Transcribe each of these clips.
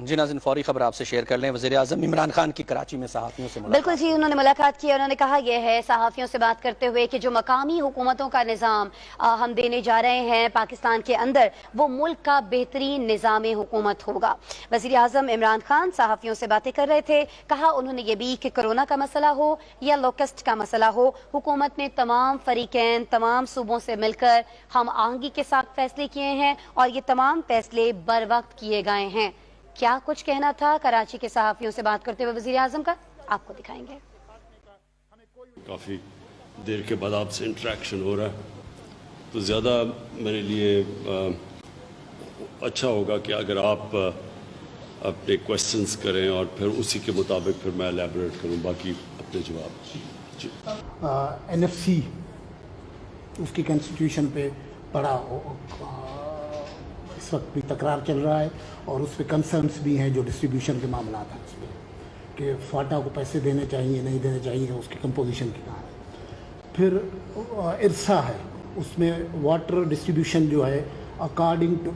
جی ناظرین، فوری خبر آپ سے شیئر کر لیں۔ وزیر اعظم عمران خان کی کراچی میں صحافیوں سے ملاقات۔ بالکل جی، انہوں نے ملاقات کی، انہوں نے کہا یہ ہے صحافیوں سے بات کرتے ہوئے کہ جو مقامی حکومتوں کا نظام ہم دینے جا رہے ہیں پاکستان کے اندر، وہ ملک کا بہترین نظام حکومت ہوگا۔ وزیر اعظم عمران خان صحافیوں سے باتیں کر رہے تھے، کہا انہوں نے یہ بھی کہ کرونا کا مسئلہ ہو یا لوکسٹ کا مسئلہ ہو، حکومت نے تمام فریقین، تمام صوبوں سے مل کر ہم آہنگی کے ساتھ فیصلے کیے ہیں اور یہ تمام فیصلے بر وقت کیے گئے ہیں۔ کیا کچھ کہنا تھا کراچی کے صحافیوں سے بات کرتے ہوئے وزیر اعظم کا، آپ کو دکھائیں گے۔ کافی دیر کے بعد آپ سے انٹریکشن ہو رہا ہے تو زیادہ میرے لیے اچھا ہوگا کہ اگر آپ اپنے کویسچنز کریں اور پھر اسی کے مطابق پھر میں الیبوریٹ کروں باقی اپنے جواب۔ جی NFC اس کی کنسٹیٹیوشن پہ بڑا اس وقت بھی تکرار چل رہا ہے اور اس پہ کنسرنس بھی ہیں جو ڈسٹریبیوشن کے معاملات ہیں اس پہ کہ فاٹا کو پیسے دینے چاہیے نہیں دینے چاہیے، اس کی کمپوزیشن کی کہاں ہے۔ پھر ارسا ہے، اس میں واٹر ڈسٹریبیوشن جو ہے اکارڈنگ ٹو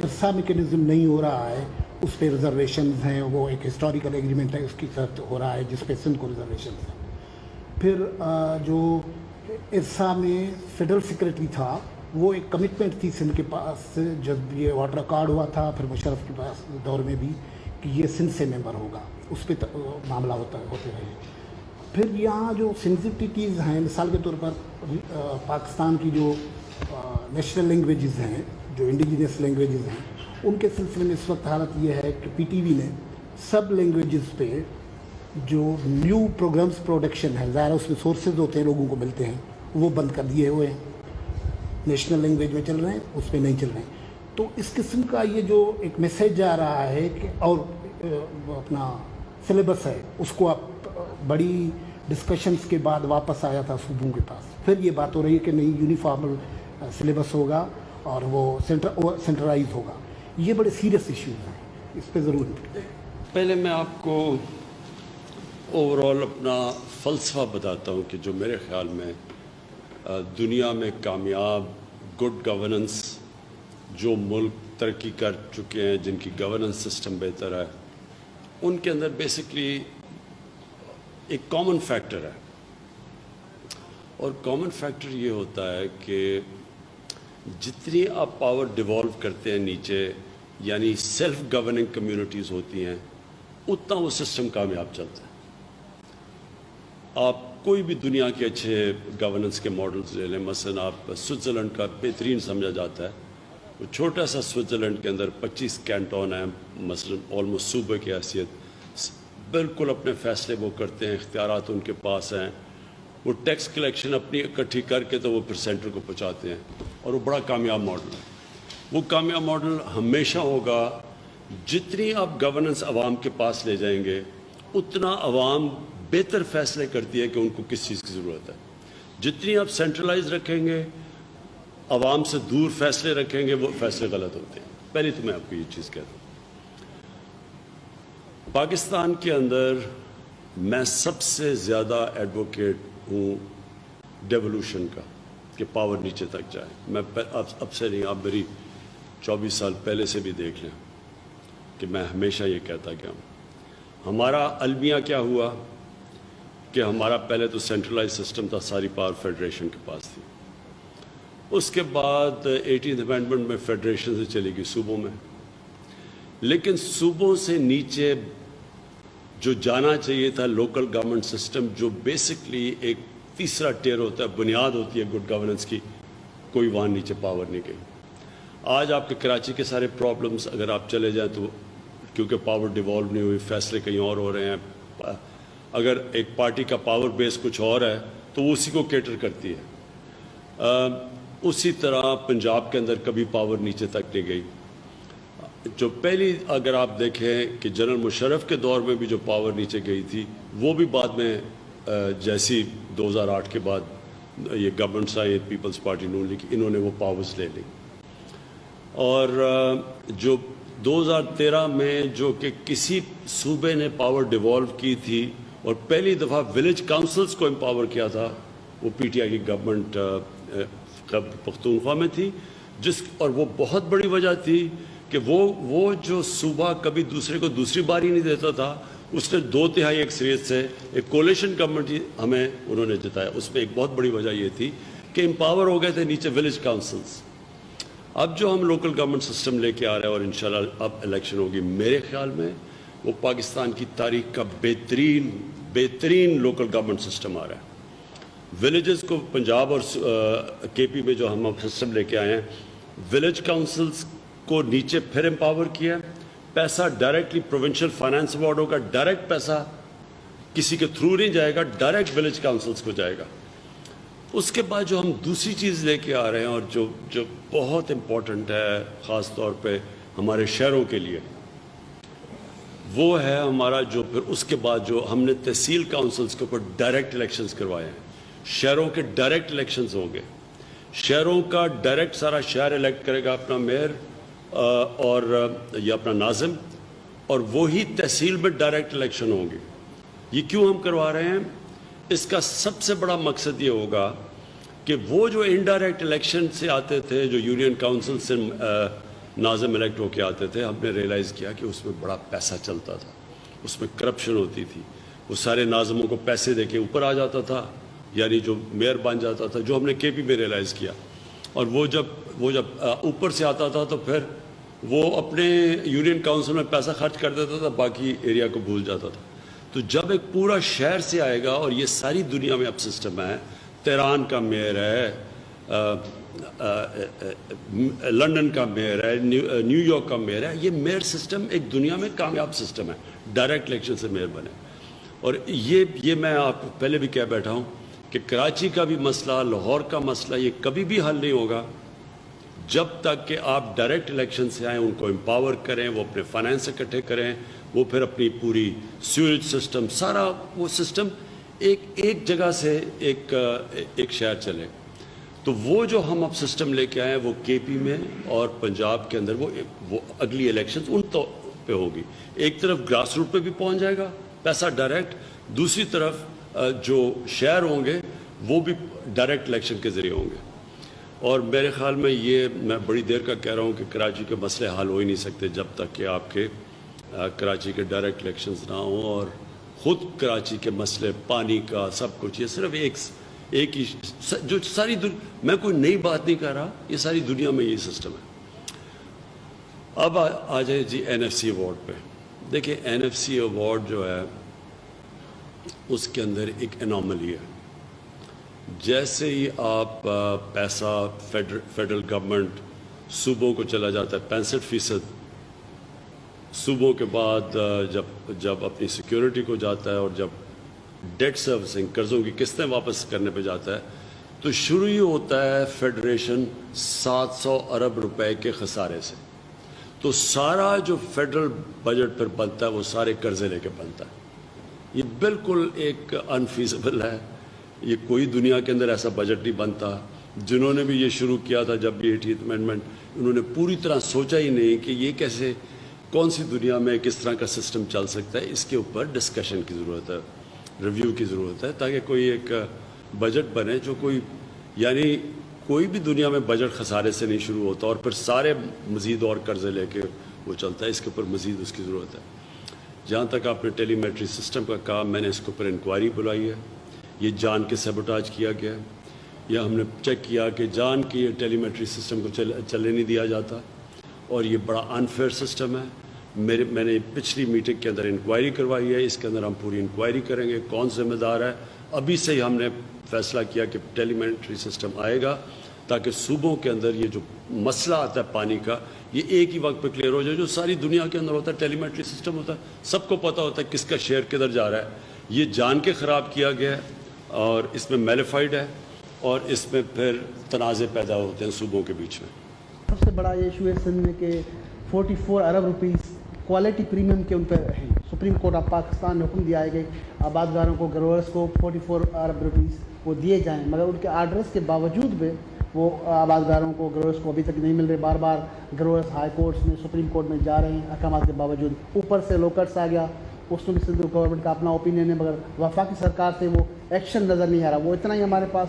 ارسا میکینزم نہیں ہو رہا ہے، اس پہ ریزرویشنز ہیں، وہ ایک ہسٹوریکل ایگریمنٹ ہے اس کی ساتھ ہو رہا ہے جس پہ سندھ کو ریزرویشنز ہیں۔ پھر جو ارسا میں فیڈرل سیکرٹری تھا وہ ایک کمٹمنٹ تھی سندھ کے پاس جب یہ واٹر اکارڈ ہوا تھا، پھر مشرف کے پاس دور میں بھی کہ یہ سندھ سے ممبر ہوگا، اس پہ معاملہ ہوتے رہے۔ پھر یہاں جو سینسٹیوٹیز ہیں، مثال کے طور پر پاکستان کی جو نیشنل لینگویجز ہیں، جو انڈیجینس لینگویجز ہیں، ان کے سلسلے میں اس وقت حالت یہ ہے کہ PTV نے سب لینگویجز پہ جو نیو پروگرامز پروڈکشن ہے، ظاہر اس میں سورسز ہوتے ہیں لوگوں کو ملتے ہیں، وہ بند کر دیے ہوئے ہیں، نیشنل لینگویج میں چل رہے ہیں، اس پہ نہیں چل رہے ہیں۔ تو اس قسم کا یہ جو ایک میسیج جا رہا ہے کہ اور اپنا سلیبس ہے اس کو آپ بڑی ڈسکشنز کے بعد واپس آیا تھا صوبوں کے پاس، پھر یہ بات ہو رہی ہے کہ نہیں یونیفارمل سلیبس ہوگا اور وہ سینٹرلائز ہوگا۔ یہ بڑے سیریس ایشوز ہیں، اس پہ ضرور پہلے میں آپ کو اوور آل اپنا فلسفہ بتاتا ہوں کہ جو میرے خیال میں دنیا میں کامیاب گڈ گورننس جو ملک ترقی کر چکے ہیں، جن کی گورننس سسٹم بہتر ہے، ان کے اندر بیسکلی ایک کامن فیکٹر ہے، اور کامن فیکٹر یہ ہوتا ہے کہ جتنی آپ پاور ڈیوالو کرتے ہیں نیچے، یعنی سیلف گورننگ کمیونٹیز ہوتی ہیں، اتنا وہ سسٹم کامیاب چلتا ہے۔ آپ کوئی بھی دنیا کے اچھے گورننس کے ماڈلز لے لیں، مثلا آپ سوئٹزرلینڈ کا بہترین سمجھا جاتا ہے، وہ چھوٹا سا سوئٹزرلینڈ کے اندر 25 کینٹون ہیں، مثلا آلموسٹ صوبے کی حیثیت، بالکل اپنے فیصلے وہ کرتے ہیں، اختیارات ان کے پاس ہیں، وہ ٹیکس کلیکشن اپنی اکٹھی کر کے تو وہ پھر سینٹر کو پہنچاتے ہیں، اور وہ بڑا کامیاب ماڈل ہے۔ وہ کامیاب ماڈل ہمیشہ ہوگا جتنی آپ گورننس عوام کے پاس لے جائیں گے، اتنا عوام بہتر فیصلے کرتی ہے کہ ان کو کس چیز کی ضرورت ہے۔ جتنی آپ سینٹرلائز رکھیں گے، عوام سے دور فیصلے رکھیں گے، وہ فیصلے غلط ہوتے ہیں۔ پہلے تو میں آپ کو یہ چیز کہتا ہوں، پاکستان کے اندر میں سب سے زیادہ ایڈوکیٹ ہوں ڈیولوشن کا، کہ پاور نیچے تک جائے۔ میں اب سے نہیں، آپ میری 24 سال پہلے سے بھی دیکھ لیں کہ میں ہمیشہ یہ کہتا گیا ہوں۔ ہمارا المیہ کیا ہوا کہ ہمارا پہلے تو سینٹرلائز سسٹم تھا، ساری پاور فیڈریشن کے پاس تھی، اس کے بعد 18th امینڈمنٹ میں فیڈریشن سے چلی گئی صوبوں میں، لیکن صوبوں سے نیچے جو جانا چاہیے تھا لوکل گورنمنٹ سسٹم، جو بیسکلی ایک تیسرا ٹیئر ہوتا ہے، بنیاد ہوتی ہے گڈ گورننس کی، کوئی وہاں نیچے پاور نہیں گئی۔ آج آپ کے کراچی کے سارے پرابلمز اگر آپ چلے جائیں تو کیونکہ پاور ڈیوالو نہیں ہوئی، فیصلے کہیں اور ہو رہے ہیں، اگر ایک پارٹی کا پاور بیس کچھ اور ہے تو وہ اسی کو کیٹر کرتی ہے۔ اسی طرح پنجاب کے اندر کبھی پاور نیچے تک نہیں گئی۔ جو پہلی اگر آپ دیکھیں کہ جنرل مشرف کے دور میں بھی جو پاور نیچے گئی تھی، وہ بھی بعد میں جیسی 2008 کے بعد یہ گورنمنٹس آئی، پیپلز پارٹی نون لیگ، انہوں نے وہ پاورز لے لی۔ اور جو 2013 میں جو کہ کسی صوبے نے پاور ڈیوالو کی تھی اور پہلی دفعہ ولیج کاؤنسلز کو امپاور کیا تھا، وہ PTI کی گورنمنٹ پختونخوا میں تھی، اور وہ بہت بڑی وجہ تھی کہ وہ جو صوبہ کبھی دوسرے کو دوسری باری نہیں دیتا تھا، اس نے 2/3 اکثریت سے ایک کولیشن گورنمنٹ ہمیں انہوں نے جتایا. اس میں ایک بہت بڑی وجہ یہ تھی کہ امپاور ہو گئے تھے نیچے ولیج کاؤنسلز. اب جو ہم لوکل گورنمنٹ سسٹم لے کے آ رہے ہیں اور انشاءاللہ اب الیکشن ہوگی، میرے خیال میں وہ پاکستان کی تاریخ کا بہترین لوکل گورنمنٹ سسٹم آ رہا ہے. ولیجز کو پنجاب اور کے پی میں جو ہم سسٹم لے کے آئے ہیں، ولیج کاؤنسلز کو نیچے پھر امپاور کیا، پیسہ ڈائریکٹلی پروونشل فائنانس ایوارڈ ہوگا، ڈائریکٹ پیسہ کسی کے تھرو نہیں جائے گا، ڈائریکٹ ولیج کاؤنسلز کو جائے گا. اس کے بعد جو ہم دوسری چیز لے کے آ رہے ہیں اور جو بہت امپورٹنٹ ہے خاص طور پہ ہمارے شہروں کے لیے، وہ ہے ہمارا جو پھر اس کے بعد جو ہم نے تحصیل کاؤنسلز کے اوپر ڈائریکٹ الیکشنز کروائے ہیں. شہروں کے ڈائریکٹ الیکشنز ہوں گے، شہروں کا ڈائریکٹ سارا شہر الیکٹ کرے گا اپنا میئر اور یا اپنا ناظم، اور وہی تحصیل میں ڈائریکٹ الیکشن ہوں گے. یہ کیوں ہم کروا رہے ہیں؟ اس کا سب سے بڑا مقصد یہ ہوگا کہ وہ جو انڈائریکٹ الیکشن سے آتے تھے، جو یونین کاؤنسل سے ناظم الیکٹ ہو کے آتے تھے، ہم نے ریئلائز کیا کہ اس میں بڑا پیسہ چلتا تھا، اس میں کرپشن ہوتی تھی. وہ سارے ناظموں کو پیسے دے کے اوپر آ جاتا تھا، یعنی جو میئر بن جاتا تھا، جو ہم نے کے پی میں ریئلائز کیا. اور وہ جب اوپر سے آتا تھا تو پھر وہ اپنے یونین کاؤنسل میں پیسہ خرچ کر دیتا تھا، باقی ایریا کو بھول جاتا تھا. تو جب ایک پورا شہر سے آئے گا، اور یہ ساری دنیا میں اب سسٹم ہے، تہران کا میئر ہے، لنڈن کا میئر ہے، نیو یارک کا میئر ہے، یہ میئر سسٹم ایک دنیا میں کامیاب سسٹم ہے، ڈائریکٹ الیکشن سے میئر بنے. اور یہ میں آپ کو پہلے بھی کہہ بیٹھا ہوں کہ کراچی کا بھی مسئلہ، لاہور کا مسئلہ، یہ کبھی بھی حل نہیں ہوگا جب تک کہ آپ ڈائریکٹ الیکشن سے آئیں، ان کو امپاور کریں، وہ اپنے فائنانس اکٹھے کریں، وہ پھر اپنی پوری سیوریج سسٹم، سارا وہ سسٹم ایک جگہ سے ایک شہر چلے. تو وہ جو ہم اب سسٹم لے کے آئے ہیں، وہ کے پی میں اور پنجاب کے اندر وہ اگلی الیکشنز ان پہ ہوگی. ایک طرف گراس روٹ پہ بھی پہنچ جائے گا پیسہ ڈائریکٹ، دوسری طرف جو شہر ہوں گے وہ بھی ڈائریکٹ الیکشن کے ذریعے ہوں گے. اور میرے خیال میں یہ میں بڑی دیر کا کہہ رہا ہوں کہ کراچی کے مسئلے حل ہو ہی نہیں سکتے جب تک کہ آپ کے کراچی کے ڈائریکٹ الیکشنز نہ ہوں. اور خود کراچی کے مسئلے، پانی کا، سب کچھ، یہ صرف ایک ہی جو ساری میں کوئی نئی بات نہیں کہہ رہا، یہ ساری دنیا میں یہ سسٹم ہے. اب آ جائے جی این ایف سی ایوارڈ پہ. دیکھیں این ایف سی ایوارڈ جو ہے اس کے اندر ایک انوملی ہے. جیسے ہی آپ پیسہ فیڈرل گورنمنٹ صوبوں کو چلا جاتا ہے 65%، صوبوں کے بعد جب اپنی سیکیورٹی کو جاتا ہے اور جب ڈیٹ سروسنگ، قرضوں کی قسطیں واپس کرنے پہ جاتا ہے، تو شروع ہی ہوتا ہے فیڈریشن 700 ارب روپے کے خسارے سے. تو سارا جو فیڈرل بجٹ پر بنتا ہے وہ سارے قرضے لے کے بنتا ہے. یہ بالکل ایک انفیزبل ہے. یہ کوئی دنیا کے اندر ایسا بجٹ نہیں بنتا. جنہوں نے بھی یہ شروع کیا تھا جب بھی 80th امینڈمنٹ، انہوں نے پوری طرح سوچا ہی نہیں کہ یہ کیسے، کون سی دنیا میں کس طرح کا سسٹم چل سکتا ہے. اس کے اوپر ڈسکشن کی ضرورت ہے، ریویو کی ضرورت ہے، تاکہ کوئی ایک بجٹ بنے جو یعنی کوئی بھی دنیا میں بجٹ خسارے سے نہیں شروع ہوتا اور پھر سارے مزید اور قرضے لے کے وہ چلتا ہے. اس کے اوپر مزید اس کی ضرورت ہے. جہاں تک آپ نے ٹیلی میٹری سسٹم کا کہا، میں نے اس کے اوپر انکوائری بلائی ہے. یہ جان کے سیبوٹاج کیا گیا ہے، یا ہم نے چیک کیا کہ جان کے یہ ٹیلی میٹری سسٹم کو چلنے نہیں دیا جاتا، اور یہ بڑا انفیئر سسٹم ہے. میں نے پچھلی میٹنگ کے اندر انکوائری کروائی ہے. اس کے اندر ہم پوری انکوائری کریں گے کون ذمہ دار ہے. ابھی سے ہی ہم نے فیصلہ کیا کہ ٹیلی میٹری سسٹم آئے گا تاکہ صوبوں کے اندر یہ جو مسئلہ آتا ہے پانی کا، یہ ایک ہی وقت پہ کلیئر ہو جائے. جو ساری دنیا کے اندر ہوتا ہے ٹیلی میٹری سسٹم ہوتا ہے، سب کو پتہ ہوتا ہے کس کا شیئر کدھر جا رہا ہے. یہ جان کے خراب کیا گیا ہے اور اس میں میلیفائڈ ہے، اور اس میں پھر تنازع پیدا ہوتے ہیں صوبوں کے بیچ میں. سب سے بڑا یہ ایشو ہے سندھ میں کہ 44 ارب روپیز کوالٹی پریمیم کے ان پہ ہیں. سپریم کورٹ آف پاکستان نے حکم دیا ہے کہ آبادگاروں کو، گروورس کو 44 ارب روپیز وہ دیے جائیں، مگر ان کے آرڈرز کے باوجود بھی وہ آبادگاروں کو، گروورس کو ابھی تک نہیں مل رہے. بار بار گروورس ہائی کورٹس میں، سپریم کورٹ میں جا رہے ہیں احکامات کے باوجود. اوپر سے لوکرس آ گیا، اس میں بھی سندھ گورنمنٹ کا اپنا اوپینین ہے، مگر وفاقی سرکار سے وہ ایکشن نظر نہیں آ رہا. وہ اتنا ہی ہمارے پاس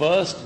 1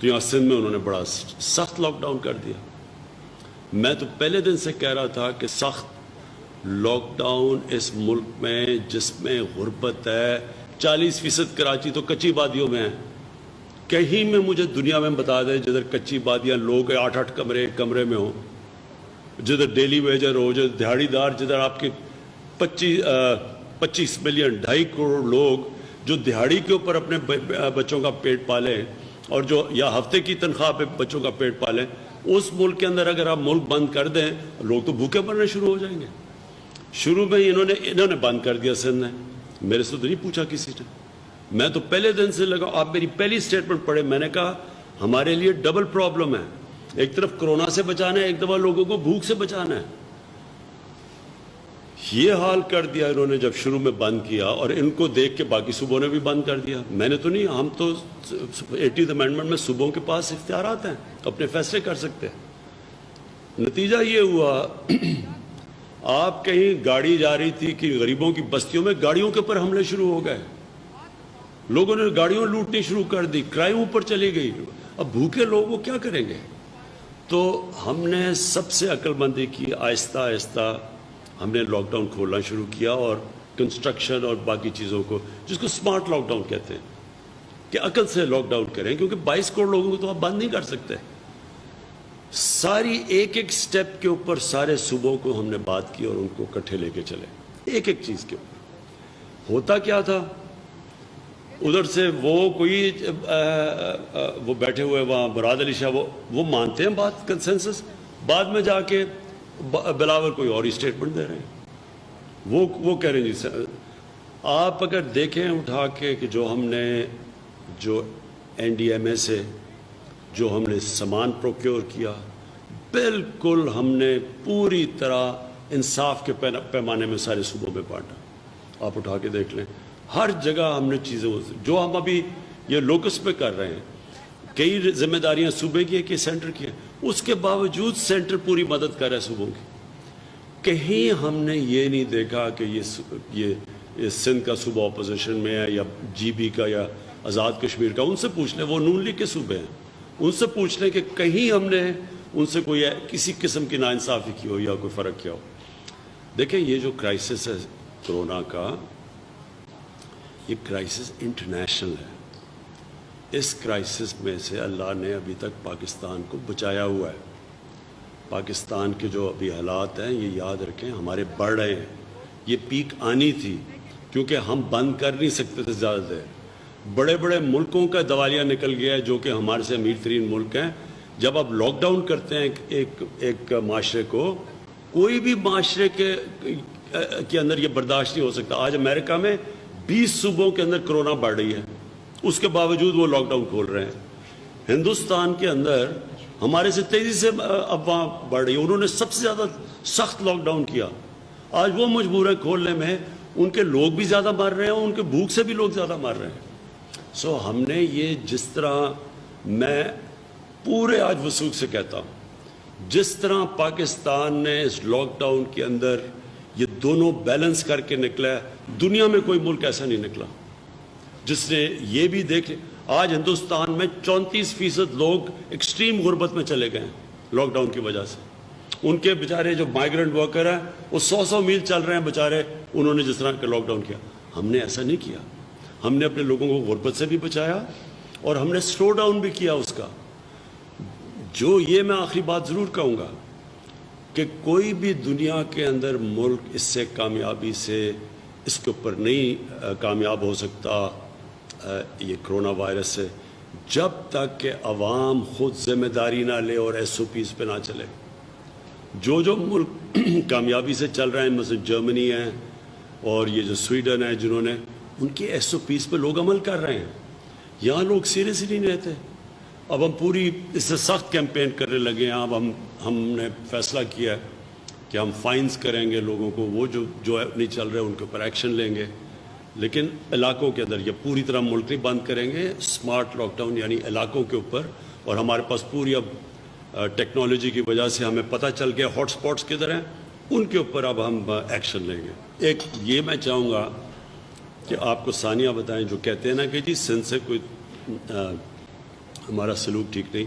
تو یہاں سندھ میں انہوں نے بڑا سخت لاک ڈاؤن کر دیا. میں تو پہلے دن سے کہہ رہا تھا کہ سخت لاک ڈاؤن اس ملک میں جس میں غربت ہے, 40% کراچی تو کچی وادیوں میں ہے. کہیں میں مجھے دنیا میں بتا دے جدھر کچی وادیاں لوگ 8-8 کمرے ایک کمرے میں ہوں, جدھر ڈیلی ویجر ہو, جدھر دہاڑی دار, جدھر آپ کے 25 ملین 2.5 کروڑ لوگ جو دہاڑی کے اوپر اپنے بچوں کا پیٹ پالیں اور جو یا ہفتے کی تنخواہ پہ بچوں کا پیٹ پالیں, اس ملک کے اندر اگر آپ ملک بند کر دیں لوگ تو بھوکے مرنے شروع ہو جائیں گے. شروع میں انہوں نے بند کر دیا سندھ نے, میرے سے تو نہیں پوچھا کسی نے. میں تو پہلے دن سے لگا, آپ میری پہلی سٹیٹمنٹ پڑھے, میں نے کہا ہمارے لیے ڈبل پرابلم ہے, ایک طرف کرونا سے بچانا ہے, ایک دفعہ لوگوں کو بھوک سے بچانا ہے. یہ حال کر دیا انہوں نے جب شروع میں بند کیا, اور ان کو دیکھ کے باقی صوبوں نے بھی بند کر دیا. میں نے تو نہیں, ہم تو 80th امینڈمنٹ میں صوبوں کے پاس اختیارات ہیں, اپنے فیصلے کر سکتے ہیں. نتیجہ یہ ہوا آپ کہیں گاڑی جا رہی تھی کہ غریبوں کی بستیوں میں گاڑیوں کے اوپر حملے شروع ہو گئے, لوگوں نے گاڑیوں لوٹنی شروع کر دی, کرائم اوپر چلی گئی. اب بھوکے لوگ وہ کیا کریں گے؟ تو ہم نے سب سے عقل مندی کی, آہستہ آہستہ ہم نے لاک ڈاؤن کھولنا شروع کیا, اور کنسٹرکشن اور باقی چیزوں کو, جس کو سمارٹ لاک ڈاؤن کہتے ہیں, کہ عقل سے لاک ڈاؤن کریں, کیونکہ 22 کروڑ لوگوں کو تو آپ بند نہیں کر سکتے. ساری ایک ایک سٹیپ کے اوپر سارے صوبوں کو ہم نے بات کی اور ان کو کٹھے لے کے چلے, ایک ایک چیز کے اوپر. ہوتا کیا تھا, ادھر سے وہ بیٹھے ہوئے وہاں مراد علی شاہ, وہ مانتے ہیں بات کنسنسس, بعد میں جا کے بلاول کوئی اور ہی اسٹیٹمنٹ دے رہے ہیں. وہ کہہ رہے ہیں جی آپ اگر دیکھیں اٹھا کے کہ جو ہم نے جو NDMA سے جو ہم نے سامان پروکیور کیا, بالکل ہم نے پوری طرح انصاف کے پیمانے میں سارے صوبوں میں بانٹا. آپ اٹھا کے دیکھ لیں, ہر جگہ ہم نے چیزیں, جو ہم ابھی یہ لوکس پہ کر رہے ہیں, کئی ذمہ داریاں صوبے کی ہیں کہ سینٹر کی ہیں, اس کے باوجود سینٹر پوری مدد کر رہا ہے صوبوں کی. کہیں ہم نے یہ نہیں دیکھا کہ یہ سندھ کا صوبہ اپوزیشن میں ہے یا GB کا یا آزاد کشمیر کا. ان سے پوچھ لیں, وہ نون لیگ کے صوبے ہیں, ان سے پوچھ لیں کہ کہیں ہم نے ان سے کوئی کسی قسم کی ناانصافی کی ہو یا کوئی فرق کیا ہو. دیکھیں یہ جو کرائسس ہے کرونا کا, یہ کرائسس انٹرنیشنل ہے. اس کرائسس میں سے اللہ نے ابھی تک پاکستان کو بچایا ہوا ہے. پاکستان کے جو ابھی حالات ہیں یہ یاد رکھیں ہمارے بڑھ رہے ہیں. یہ پیک آنی تھی کیونکہ ہم بند کر نہیں سکتے تھے زیادہ دیر. بڑے بڑے ملکوں کا دیوالیہ نکل گیا ہے جو کہ ہمارے سے امیر ترین ملک ہیں. جب آپ لاک ڈاؤن کرتے ہیں ایک معاشرے کو, کوئی بھی معاشرے کے اندر یہ برداشت نہیں ہو سکتا. آج امریکہ میں 20 صوبوں کے اندر کرونا بڑھ رہی ہے, اس کے باوجود وہ لاک ڈاؤن کھول رہے ہیں. ہندوستان کے اندر ہمارے سے تیزی سے افواہ بڑھ رہی ہے, انہوں نے سب سے زیادہ سخت لاک ڈاؤن کیا. آج وہ مجبور ہیں کھولنے میں, ان کے لوگ بھی زیادہ مر رہے ہیں, ان کے بھوک سے بھی لوگ زیادہ مر رہے ہیں. سو ہم نے یہ جس طرح, میں پورے آج وثوق سے کہتا ہوں, جس طرح پاکستان نے اس لاک ڈاؤن کے اندر یہ دونوں بیلنس کر کے نکلا ہے, دنیا میں کوئی ملک ایسا نہیں نکلا جس نے یہ بھی دیکھ. آج ہندوستان میں 34% لوگ ایکسٹریم غربت میں چلے گئے ہیں لاک ڈاؤن کی وجہ سے. ان کے بیچارے جو مائیگرنٹ ورکر ہیں وہ 100 میل چل رہے ہیں بیچارے, انہوں نے جس طرح کا لاک ڈاؤن کیا. ہم نے ایسا نہیں کیا. ہم نے اپنے لوگوں کو غربت سے بھی بچایا اور ہم نے سلو ڈاؤن بھی کیا اس کا. جو یہ میں آخری بات ضرور کہوں گا کہ کوئی بھی دنیا کے اندر ملک اس سے کامیابی سے اس کے اوپر نہیں کامیاب ہو سکتا یہ کرونا وائرس سے, جب تک کہ عوام خود ذمہ داری نہ لے اور SOPs پہ نہ چلے. جو ملک کامیابی سے چل رہے ہیں, مثلا جرمنی ہے اور یہ جو سویڈن ہے, جنہوں نے ان کی SOPs پہ لوگ عمل کر رہے ہیں. یہاں لوگ سیریس ہی نہیں رہتے. اب ہم پوری اس سے سخت کیمپین کرنے لگے ہیں. اب ہم نے فیصلہ کیا ہے کہ ہم فائنز کریں گے لوگوں کو, وہ جو نہیں چل رہے ان کے اوپر ایکشن لیں گے. لیکن علاقوں کے اندر یہ پوری طرح ملک نہیں بند کریں گے. اسمارٹ لاک ڈاؤن یعنی علاقوں کے اوپر, اور ہمارے پاس پوری اب ٹیکنالوجی کی وجہ سے ہمیں پتہ چل گیا ہاٹ سپاٹس کدھر ہیں, ان کے اوپر اب ہم ایکشن لیں گے. ایک یہ میں چاہوں گا کہ آپ کو ثانیہ بتائیں, جو کہتے ہیں نا کہ جی سندھ سے کوئی ہمارا سلوک ٹھیک نہیں.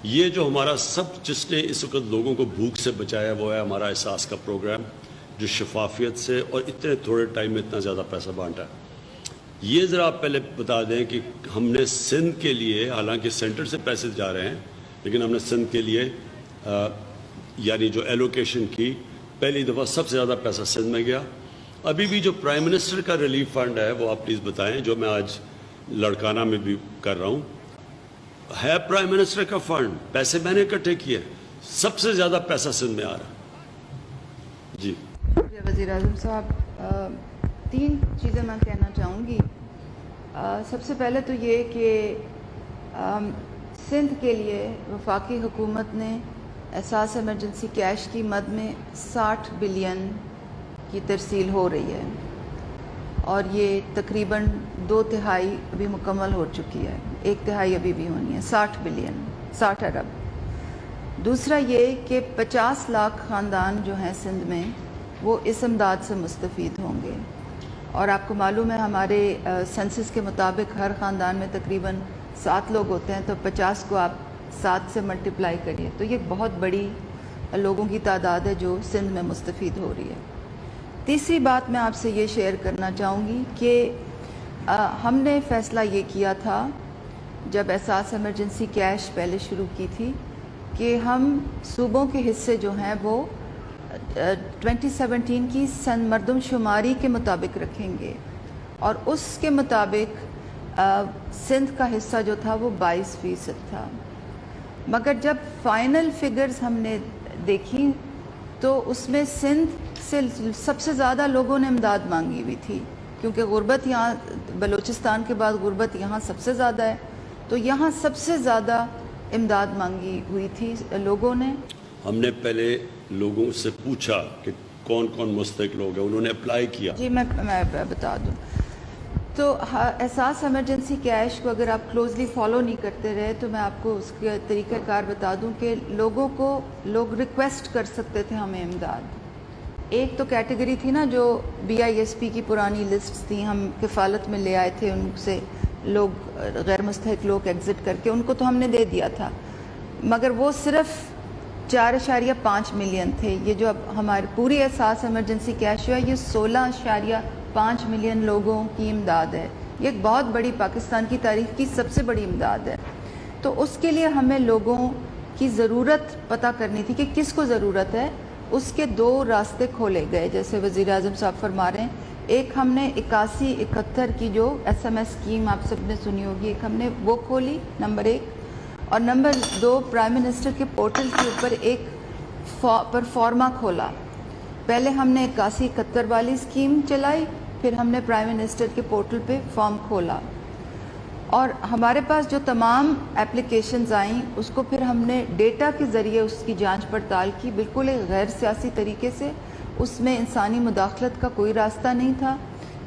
یہ جو ہمارا سب جس نے اس وقت لوگوں کو بھوک سے بچایا وہ ہے ہمارا احساس کا پروگرام, جو شفافیت سے اور اتنے تھوڑے ٹائم میں اتنا زیادہ پیسہ بانٹا ہے. یہ ذرا آپ پہلے بتا دیں کہ ہم نے سندھ کے لیے, حالانکہ سینٹر سے پیسے جا رہے ہیں, لیکن ہم نے سندھ کے لیے یعنی جو ایلوکیشن کی, پہلی دفعہ سب سے زیادہ پیسہ سندھ میں گیا. ابھی بھی جو پرائم منسٹر کا ریلیف فنڈ ہے وہ آپ پلیز بتائیں, جو میں آج لڑکانہ میں بھی کر رہا ہوں, ہے پرائم منسٹر کا فنڈ, پیسے میں نے اکٹھے کیے, سب سے زیادہ پیسہ سندھ میں آ رہا ہے. جی وزیر اعظم صاحب, 3 چیزیں میں کہنا چاہوں گی. سب سے پہلے تو یہ کہ سندھ کے لیے وفاقی حکومت نے احساس ایمرجنسی کیش کی مد میں 60 بلین کی ترسیل ہو رہی ہے, اور یہ تقریباً 2/3 ابھی مکمل ہو چکی ہے, 1/3 ابھی بھی ہونی ہے. 60 بلین, 60 ارب. دوسرا یہ کہ 50 لاکھ خاندان جو ہیں سندھ میں وہ اس امداد سے مستفید ہوں گے, اور آپ کو معلوم ہے ہمارے سینسس کے مطابق ہر خاندان میں تقریباً 7 لوگ ہوتے ہیں, تو 50 کو آپ 7 سے ملٹیپلائی کریے, تو یہ بہت بڑی لوگوں کی تعداد ہے جو سندھ میں مستفید ہو رہی ہے. تیسری بات میں آپ سے یہ شیئر کرنا چاہوں گی کہ ہم نے فیصلہ یہ کیا تھا جب احساس ایمرجنسی کیش پہلے شروع کی تھی کہ ہم صوبوں کے حصے جو ہیں وہ 2017 کی مردم شماری کے مطابق رکھیں گے, اور اس کے مطابق سندھ کا حصہ جو تھا وہ 22% تھا. مگر جب فائنل فگرز ہم نے دیکھی تو اس میں سندھ سے سب سے زیادہ لوگوں نے امداد مانگی ہوئی تھی, کیونکہ غربت یہاں بلوچستان کے بعد غربت یہاں سب سے زیادہ ہے, تو یہاں سب سے زیادہ امداد مانگی ہوئی تھی لوگوں نے. ہم نے پہلے لوگوں سے پوچھا کہ کون کون مستحق لوگ ہیں, انہوں نے اپلائی کیا. جی میں بتا دوں تو احساس ایمرجنسی کیش کو اگر آپ کلوزلی فالو نہیں کرتے رہے تو میں آپ کو اس کے طریقہ کار بتا دوں کہ لوگ ریکویسٹ کر سکتے تھے ہمیں امداد. ایک تو کیٹیگری تھی نا جو BISP کی پرانی لسٹس تھیں, ہم کفالت میں لے آئے تھے, ان سے لوگ غیر مستحق لوگ ایگزٹ کر کے ان کو تو ہم نے دے دیا تھا, مگر وہ صرف 4.5 ملین تھے. یہ جو اب ہمارے پوری احساس ایمرجنسی کیش ہے یہ 16.5 ملین لوگوں کی امداد ہے. یہ ایک بہت بڑی پاکستان کی تاریخ کی سب سے بڑی امداد ہے. تو اس کے لیے ہمیں لوگوں کی ضرورت پتہ کرنی تھی کہ کس کو ضرورت ہے. اس کے 2 راستے کھولے گئے, جیسے وزیر اعظم صاحب فرما رہے ہیں. ایک ہم نے 8171 کی جو SMS اسکیم آپ سب نے سنی ہوگی, ایک ہم نے وہ کھولی, نمبر 1. اور نمبر 2 پرائم منسٹر کے پورٹل کے اوپر ایک پرفارما کھولا. پہلے ہم نے 8171 والی اسکیم چلائی, پھر ہم نے پرائم منسٹر کے پورٹل پہ فارم کھولا, اور ہمارے پاس جو تمام اپلیکیشنز آئیں اس کو پھر ہم نے ڈیٹا کے ذریعے اس کی جانچ پڑتال کی, بالکل ایک غیر سیاسی طریقے سے. اس میں انسانی مداخلت کا کوئی راستہ نہیں تھا,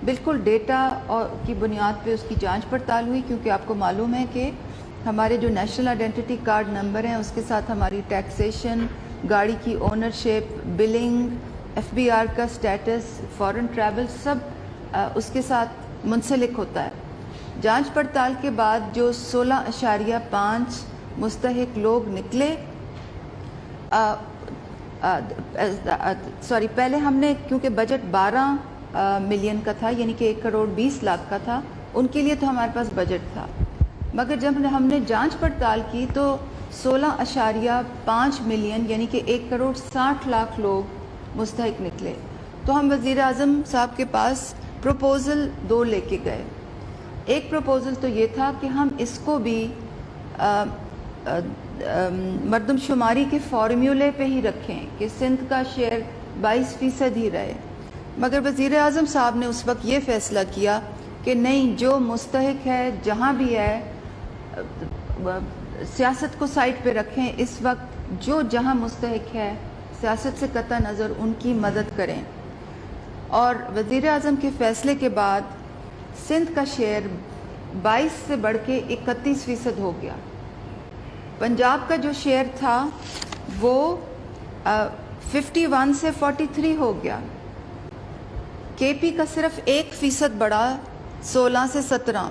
بالکل ڈیٹا اور کی بنیاد پہ اس کی جانچ پڑتال ہوئی. کیونکہ آپ کو معلوم ہے کہ ہمارے جو نیشنل آئیڈینٹی کارڈ نمبر ہیں اس کے ساتھ ہماری ٹیکسیشن, گاڑی کی اونرشپ, بلنگ, FBR کا سٹیٹس, فورن ٹریول, سب اس کے ساتھ منسلک ہوتا ہے. جانچ پڑتال کے بعد جو 16.5 مستحق لوگ نکلے, پہلے ہم نے کیونکہ بجٹ 12 ملین کا تھا, یعنی کہ 1 کروڑ 20 لاکھ کا تھا, ان کے لیے تو ہمارے پاس بجٹ تھا. مگر جب ہم نے جانچ پڑتال کی تو 16.5 ملین یعنی کہ 1 کروڑ 60 لاکھ لوگ مستحق نکلے. تو ہم وزیر اعظم صاحب کے پاس پروپوزل 2 لے کے گئے. ایک پروپوزل تو یہ تھا کہ ہم اس کو بھی مردم شماری کے فارمولے پہ ہی رکھیں کہ سندھ کا شیئر 22% ہی رہے. مگر وزیر اعظم صاحب نے اس وقت یہ فیصلہ کیا کہ نہیں, جو مستحق ہے جہاں بھی ہے سیاست کو سائٹ پہ رکھیں, اس وقت جو جہاں مستحق ہے سیاست سے قطع نظر ان کی مدد کریں. اور وزیر اعظم کے فیصلے کے بعد سندھ کا شیئر 22 سے بڑھ کے 31% ہو گیا. پنجاب کا جو شیئر تھا وہ 51 سے 43 ہو گیا. KP کا صرف 1% بڑھا 16 سے 17.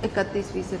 31%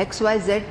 XYZ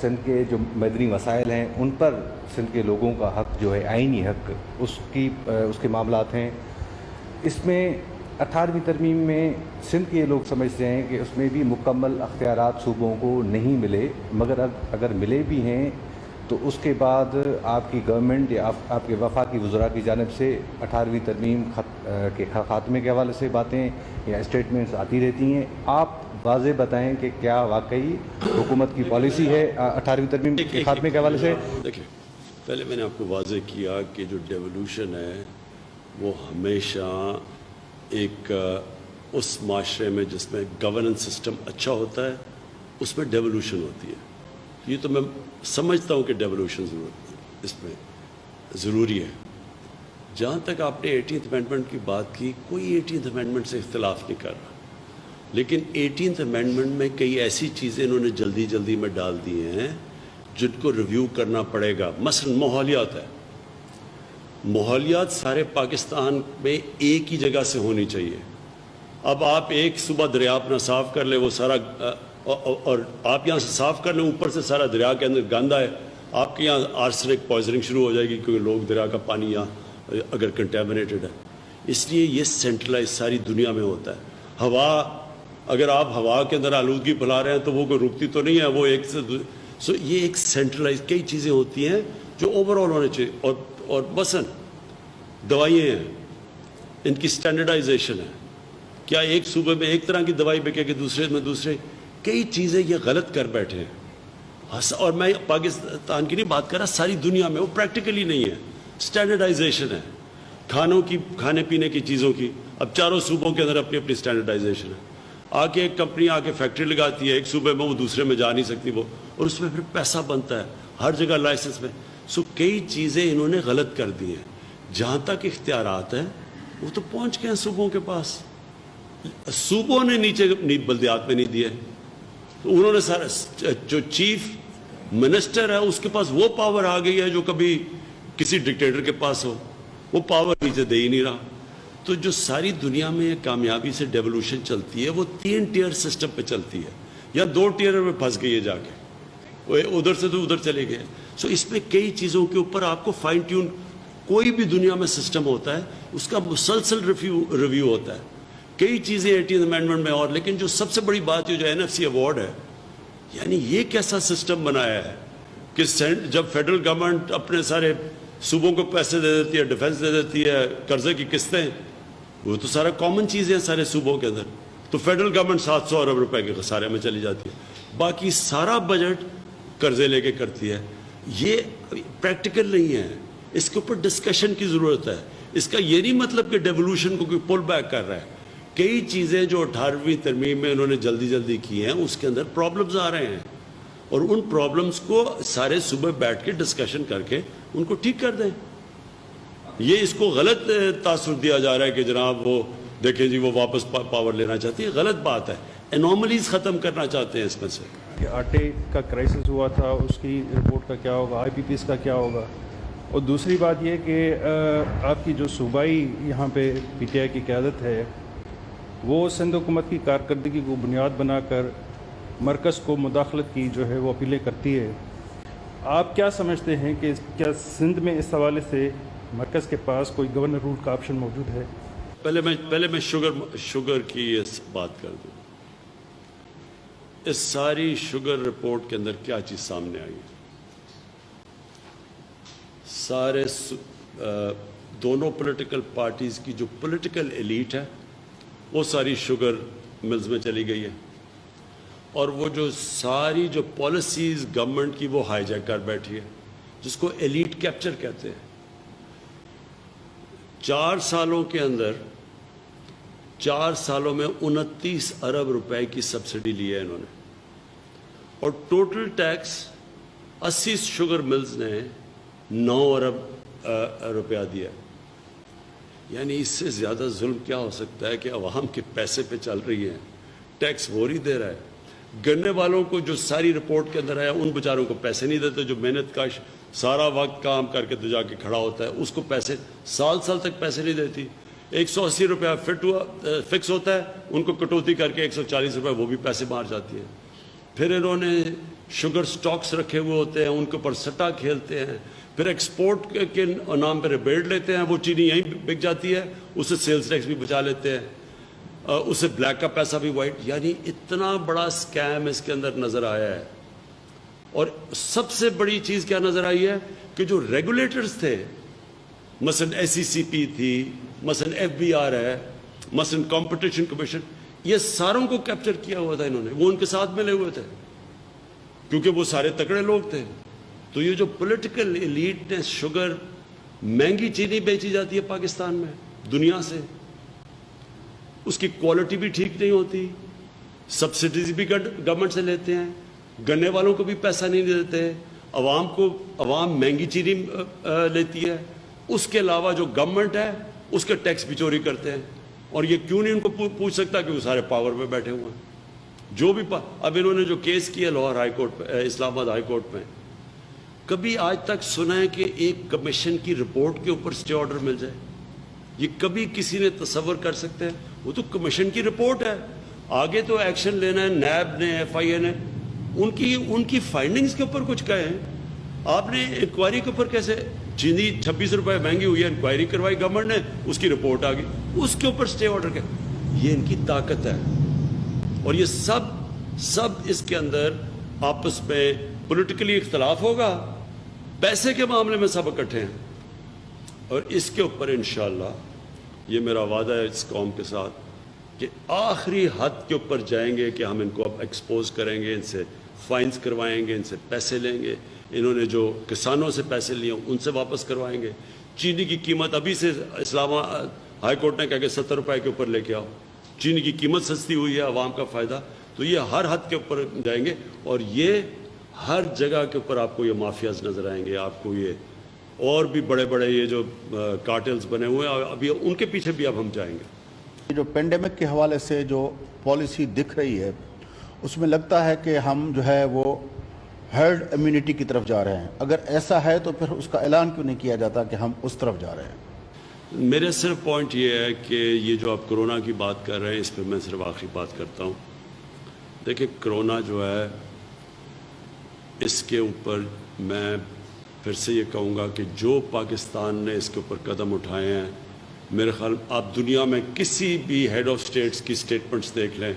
سندھ کے جو مدنی وسائل ہیں ان پر سندھ کے لوگوں کا حق جو ہے آئینی حق اس کے معاملات ہیں. اس میں 18ویں ترمیم میں سندھ کے لوگ سمجھتے ہیں کہ اس میں بھی مکمل اختیارات صوبوں کو نہیں ملے, مگر اگر ملے بھی ہیں تو اس کے بعد آپ کی گورنمنٹ یا آپ کے وفاقی وزراء کی جانب سے 18ویں ترمیم کے خاتمے کے حوالے سے باتیں یا اسٹیٹمنٹس آتی رہتی ہیں. آپ واضح بتائیں کہ کیا واقعی حکومت کی پالیسی ہے 18ویں ترمیم کے خاتمے کے حوالے سے؟ دیکھیں, پہلے میں نے آپ کو واضح کیا کہ جو ڈیولوشن ہے وہ ہمیشہ ایک اس معاشرے میں جس میں گورننس سسٹم اچھا ہوتا ہے اس میں ڈیولوشن ہوتی ہے. یہ تو میں سمجھتا ہوں کہ ڈیولوشن اس میں ضروری ہے. جہاں تک آپ نے 18th امینڈمنٹ کی بات کی, کوئی 18th امینڈمنٹ سے اختلاف نہیں کر رہا, لیکن 18th امینڈمنٹ میں کئی ایسی چیزیں انہوں نے جلدی میں ڈال دی ہیں جن کو ریویو کرنا پڑے گا. مثلا ماحولیات ہے, ماحولیات سارے پاکستان میں ایک ہی جگہ سے ہونی چاہیے. اب آپ ایک صبح دریا اپنا صاف کر لیں, وہ سارا اور آپ یہاں سے صاف کر لیں, اوپر سے سارا دریا کے اندر گندا ہے, آپ کے یہاں آرسنک پوائزننگ شروع ہو جائے گی کیونکہ لوگ دریا کا پانی یہاں اگر کنٹیمنیٹڈ ہے. اس لیے یہ سینٹرلائز ساری دنیا میں ہوتا ہے. ہوا, اگر آپ ہوا کے اندر آلودگی پھیلا رہے ہیں تو وہ کوئی رکتی تو نہیں ہے, وہ ایک سے یہ ایک سینٹرلائز کئی چیزیں ہوتی ہیں جو اوور آل ہونے چاہیے. اور مثلا دوائیں ہیں, ان کی سٹینڈرڈائزیشن ہے. کیا ایک صوبے میں ایک طرح کی دوائی بکے کہ دوسرے میں دوسرے؟ کئی چیزیں یہ غلط کر بیٹھے ہیں. اور میں پاکستان کی نہیں بات کر رہا, ساری دنیا میں وہ پریکٹیکلی نہیں ہے. سٹینڈرڈائزیشن ہے کھانے پینے کی چیزوں کی. اب چاروں صوبوں کے اندر اپنی اپنی سٹینڈرڈائزیشن ہے. ایک کمپنی آ کے فیکٹری لگاتی ہے ایک صوبے میں, وہ دوسرے میں جا نہیں سکتی وہ, اور اس میں پھر پیسہ بنتا ہے ہر جگہ لائسنس میں. کئی چیزیں انہوں نے غلط کر دی ہیں. جہاں تک اختیارات ہیں وہ تو پہنچ گئے ہیں صوبوں کے پاس. صوبوں نے نیچے بلدیات میں نہیں دیے, انہوں نے سارا, جو چیف منسٹر ہے اس کے پاس وہ پاور آ گئی ہے جو کبھی کسی ڈکٹیٹر کے پاس ہو, وہ پاور نیچے دے ہی نہیں رہا. تو جو ساری دنیا میں کامیابی سے ڈیولوشن چلتی ہے وہ 3 ٹیئر سسٹم پہ چلتی ہے, یا 2 ٹیئر میں پھنس گئی ہے جا کے, ادھر سے تو ادھر چلے گئے. اس میں کئی چیزوں کے اوپر آپ کو فائن ٹیون, کوئی بھی دنیا میں سسٹم ہوتا ہے اس کا مسلسل ریویو ہوتا ہے. کئی چیزیں 18th امینڈمنٹ میں, اور لیکن جو سب سے بڑی بات ہے جو NFC ایوارڈ ہے, یعنی یہ کیسا سسٹم بنایا ہے کہ جب فیڈرل گورنمنٹ اپنے سارے صوبوں کو پیسے دے دیتی ہے, ڈیفنس دے دیتی ہے, قرضے کی قسطیں, وہ تو سارا کامن چیزیں ہیں سارے صوبوں کے اندر, تو فیڈرل گورنمنٹ 700 ارب روپے کے خسارے میں چلی جاتی ہے. باقی سارا بجٹ قرضے لے کے کرتی ہے. یہ پریکٹیکل نہیں ہے, اس کے اوپر ڈسکشن کی ضرورت ہے. اس کا یہ نہیں مطلب کہ ڈیولوشن کو کوئی پل بیک کر رہا ہے. کئی چیزیں جو 18ویں ترمیم میں انہوں نے جلدی کی ہیں اس کے اندر پرابلمز آ رہے ہیں, اور ان پرابلمز کو سارے صوبے بیٹھ کے ڈسکشن کر کے ان کو ٹھیک کر دیں. یہ اس کو غلط تاثر دیا جا رہا ہے کہ جناب وہ دیکھیں جی وہ واپس پاور لینا چاہتی ہے. غلط بات ہے, انوملیز ختم کرنا چاہتے ہیں اس میں سے. آٹے کا کرائسس ہوا تھا, اس کی رپورٹ کا کیا ہوگا, IPPs کا کیا ہوگا. اور دوسری بات یہ کہ آپ کی جو صوبائی یہاں پہ PTI کی قیادت ہے وہ سندھ حکومت کی کارکردگی کو بنیاد بنا کر مرکز کو مداخلت کی جو ہے وہ اپیلیں کرتی ہے. آپ کیا سمجھتے ہیں کہ کیا سندھ میں اس حوالے سے مرکز کے پاس کوئی گورنر رول کا آپشن موجود ہے؟ پہلے میں شوگر کی بات کر دوں. اس ساری شوگر رپورٹ کے اندر کیا چیز سامنے آئی؟ سارے دونوں پولیٹیکل پارٹیز کی جو پولیٹیکل ایلیٹ ہے وہ ساری شوگر ملز میں چلی گئی ہے, اور وہ جو ساری جو پالیسیز گورنمنٹ کی وہ ہائی جیک کر بیٹھی ہے, جس کو ایلیٹ کیپچر کہتے ہیں. 4 سالوں کے اندر 4 سالوں میں 29 ارب روپے کی سبسڈی لی ہے انہوں نے, اور ٹوٹل ٹیکس 80 شوگر ملز نے 9 ارب روپیہ دیا. یعنی اس سے زیادہ ظلم کیا ہو سکتا ہے کہ عوام کے پیسے پہ چل رہی ہیں, ٹیکس وہ ہی دے رہا ہے. گنے والوں کو جو ساری رپورٹ کے اندر آیا ان بیچاروں کو پیسے نہیں دیتے, جو محنت کاش سارا وقت کام کر کے تو جا کے کھڑا ہوتا ہے اس کو پیسے سال تک پیسے نہیں دیتی. 180 روپیہ فکس ہوتا ہے, ان کو کٹوتی کر کے 140 روپے وہ بھی پیسے مار جاتی ہے. پھر انہوں نے شوگر سٹاکس رکھے ہوئے ہوتے ہیں، ان کے اوپر سٹا کھیلتے ہیں، پھر ایکسپورٹ کے نام پہ ریبیٹ لیتے ہیں، وہ چینی یہیں بک جاتی ہے، اسے سیلز ٹیکس بھی بچا لیتے ہیں، اسے بلیک کا پیسہ بھی وائٹ، یعنی اتنا بڑا سکیم اس کے اندر نظر آیا ہے۔ اور سب سے بڑی چیز کیا نظر آئی ہے کہ جو ریگولیٹرز تھے، مثلا SECP تھی، مثلا FBR ہے، مثلا کمپٹیشن کمیشن، یہ ساروں کو کیپچر کیا ہوا تھا انہوں نے، وہ ان کے ساتھ ملے ہوئے تھے کیونکہ وہ سارے تکڑے لوگ تھے۔ تو یہ جو پولیٹیکل ایلیٹ نے شوگر، مہنگی چینی بیچی جاتی ہے پاکستان میں دنیا سے، اس کی کوالٹی بھی ٹھیک نہیں ہوتی، سبسڈیز بھی گورنمنٹ سے لیتے ہیں، گنے والوں کو بھی پیسہ نہیں دیتے، عوام مہنگی چینی لیتی ہے، اس کے علاوہ جو گورنمنٹ ہے اس کے ٹیکس بھی چوری کرتے ہیں۔ اور یہ کیوں نہیں ان کو پوچھ سکتا کہ وہ سارے پاور پہ بیٹھے ہوئے ہیں، جو بھی اب انہوں نے جو کیس کیا لاہور ہائی کورٹ پہ، اسلام آباد ہائی کورٹ میں، کبھی آج تک سنا ہے کہ ایک کمیشن کی رپورٹ کے اوپر اسٹے آرڈر مل جائے؟ یہ کبھی کسی نے تصور کر سکتے ہیں؟ وہ تو کمیشن کی رپورٹ ہے، آگے تو ایکشن لینا ہے نیب نے، FIA نے، ان کی فائنڈنگز کے اوپر کچھ کہیں۔ آپ نے انکوائری کے اوپر کیسے، چینی 26 روپے مہنگی ہوئی ہے، انکوائری کروائی گورنمنٹ نے، اس کی رپورٹ آ گئی، اس کے اوپر اسٹے آرڈر کیا؟ یہ ان کی طاقت ہے۔ اور یہ سب اس کے اندر آپس میں پولیٹیکلی اختلاف ہوگا، پیسے کے معاملے میں سب اکٹھے ہیں، اور اس کے اوپر انشاءاللہ یہ میرا وعدہ ہے اس قوم کے ساتھ کہ آخری حد کے اوپر جائیں گے کہ ہم ان کو اب ایکسپوز کریں گے، ان سے فائنز کروائیں گے، ان سے پیسے لیں گے، انہوں نے جو کسانوں سے پیسے لیے ان سے واپس کروائیں گے۔ چینی کی قیمت ابھی سے اسلام ہائی کورٹ نے کہا کہ 70 روپے کے اوپر لے کے آؤ، چینی کی قیمت سستی ہوئی ہے، عوام کا فائدہ، تو یہ ہر حد کے اوپر جائیں گے، اور یہ ہر جگہ کے اوپر آپ کو یہ مافیاز نظر آئیں گے، آپ کو یہ اور بھی بڑے بڑے یہ جو کارٹلز بنے ہوئے ہیں، ابھی ان کے پیچھے بھی اب ہم جائیں گے۔ جو پینڈیمک کے حوالے سے جو پالیسی دکھ رہی ہے، اس میں لگتا ہے کہ ہم جو ہے وہ ہرڈ امیونٹی کی طرف جا رہے ہیں۔ اگر ایسا ہے تو پھر اس کا اعلان کیوں نہیں کیا جاتا کہ ہم اس طرف جا رہے ہیں؟ میرے صرف پوائنٹ یہ ہے کہ یہ جو آپ کرونا کی بات کر رہے ہیں، اس پہ میں صرف آخری بات کرتا ہوں۔ دیکھیں کرونا جو ہے، اس کے اوپر میں پھر سے یہ کہوں گا کہ جو پاکستان نے اس کے اوپر قدم اٹھائے ہیں، میرے خیال آپ دنیا میں کسی بھی ہیڈ آف سٹیٹس کی سٹیٹمنٹس دیکھ لیں،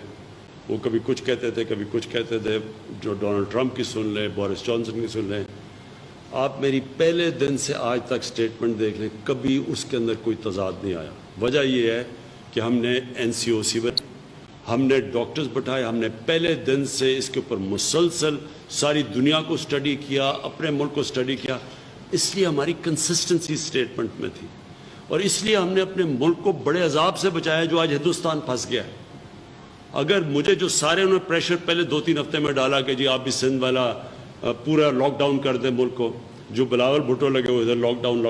وہ کبھی کچھ کہتے تھے، کبھی کچھ کہتے تھے، جو ڈونلڈ ٹرمپ کی سن لیں، بورس جانسن کی سن لیں، آپ میری پہلے دن سے آج تک سٹیٹمنٹ دیکھ لیں، کبھی اس کے اندر کوئی تضاد نہیں آیا۔ وجہ یہ ہے کہ ہم نے NCOC بنائی، ہم نے ڈاکٹرز بٹھائے، ہم نے پہلے دن سے اس کے اوپر مسلسل ساری دنیا کو سٹڈی کیا، اپنے ملک کو سٹڈی کیا، اس لیے ہماری کنسسٹنسی سٹیٹمنٹ میں تھی، اور اس لیے ہم نے اپنے ملک کو بڑے عذاب سے بچایا جو آج ہندوستان پھنس گیا ہے۔ اگر مجھے جو سارے انہوں نے پریشر پہلے 2-3 ہفتے میں ڈالا کہ جی آپ بھی سندھ والا پورا لاک ڈاؤن کر دیں ملک کو، جو بلاول بھٹو لگے ہوئے تھے لاک ڈاؤن،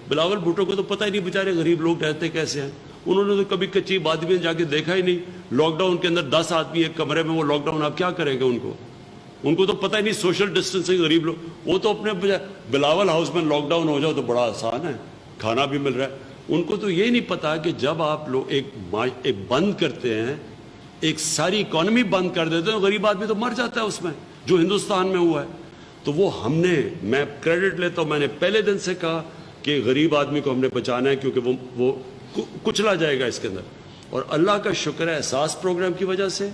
بلاول بھٹو کو تو پتہ ہی نہیں بیچارے غریب لوگ رہتے کیسے ہیں، انہوں نے تو کبھی کچی بادی میں جا کے دیکھا ہی نہیں۔ لاک ڈاؤن کے اندر 10 آدمی ایک کمرے میں، وہ لاک ڈاؤن آپ کیا کریں گے؟ ان کو تو پتہ ہی نہیں سوشل ڈسٹینسنگ، غریب لوگ، وہ تو اپنے بلاول ہاؤس میں لاک ڈاؤن ہو جاؤ تو بڑا آسان ہے، کھانا بھی مل رہا ہے۔ ان کو تو یہ نہیں پتا کہ جب آپ لوگ ایک بند کرتے ہیں، ایک ساری اکانومی بند کر دیتے ہیں، غریب آدمی تو مر جاتا ہے اس میں، جو ہندوستان میں ہوا ہے۔ تو وہ ہم نے، میں کریڈٹ لیتا ہوں، میں نے پہلے دن سے کہا کہ غریب آدمی کو ہم نے بچانا ہے، کیونکہ وہ کچلا جائے گا اس کے اندر۔ اور اللہ کا شکر ہے احساس پروگرام کی وجہ سے،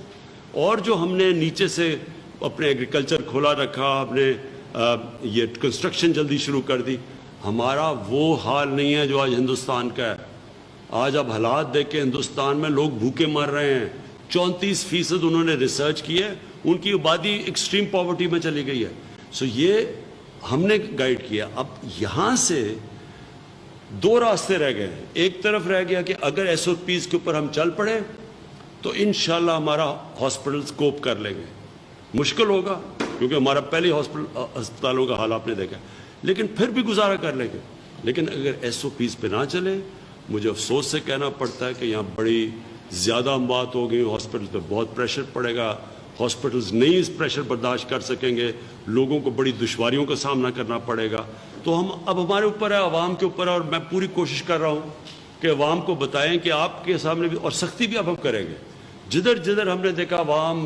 اور جو ہم نے نیچے سے اپنے ایگریکلچر کھولا رکھا، ہم نے یہ کنسٹرکشن جلدی شروع کر دی، ہمارا وہ حال نہیں ہے جو آج ہندوستان کا ہے۔ آج اب حالات دیکھ کے ہندوستان میں لوگ بھوکے مر رہے ہیں، 34% انہوں نے ریسرچ کی ہے، ان کی آبادی ایکسٹریم پاورٹی میں چلی گئی ہے۔ سو یہ ہم نے گائیڈ کیا۔ اب یہاں سے 2 راستے رہ گئے ہیں۔ ایک طرف رہ گیا کہ اگر SOPs کے اوپر ہم چل پڑے تو انشاءاللہ ہمارا ہاسپٹلز کوپ کر لیں گے، مشکل ہوگا کیونکہ ہمارا پہلے ہسپتالوں کا حال آپ نے دیکھا، لیکن پھر بھی گزارا کر لیں گے۔ لیکن اگر SOPs پہ نہ چلے، مجھے افسوس سے کہنا پڑتا ہے کہ یہاں بڑی زیادہ اموات ہو گئی، ہاسپٹل پہ بہت پریشر پڑے گا، ہاسپٹلز نہیں اس پریشر برداشت کر سکیں گے، لوگوں کو بڑی دشواریوں کا سامنا کرنا پڑے گا۔ تو اب ہمارے اوپر ہے، عوام کے اوپر ہے، اور میں پوری کوشش کر رہا ہوں کہ عوام کو بتائیں کہ آپ کے سامنے بھی، اور سختی بھی اب ہم کریں گے۔ جدھر ہم نے دیکھا عوام